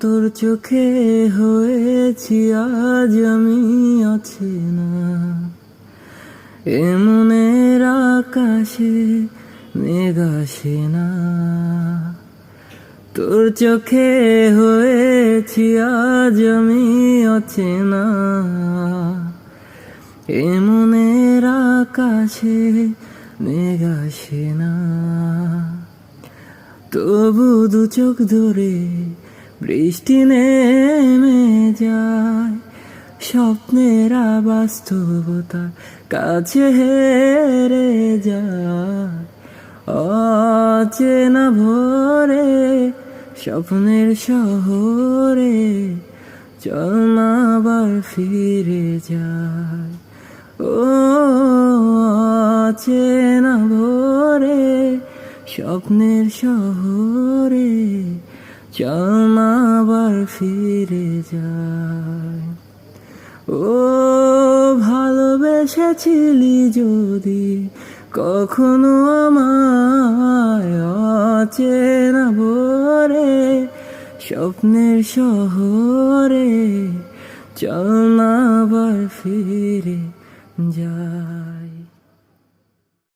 তোর চোখে হয়েছি আজ আমি অচেনা, এ মনের আকাশে মেঘ আসে না। তোর চোখে হয়েছি আজ আমি অচেনা, এ মনের আকাশে মেঘ আসে না। তবু দু চোখ ধরে বৃষ্টি নেমে যায়, স্বপ্নেরা বাস্তবতার কাছে হেরে যায়। অচেনা ভোরে স্বপ্নের শহরে চল না আবার ফিরে যায়। ও অচেনা ভোরে স্বপ্নের শহরে চল না আবার ফিরে যায়। ও ভালোবেসেছিলি যদি কখনো আমায়, অচেনা ভোরে স্বপ্নের শহরে চল না আবার ফিরে যায়।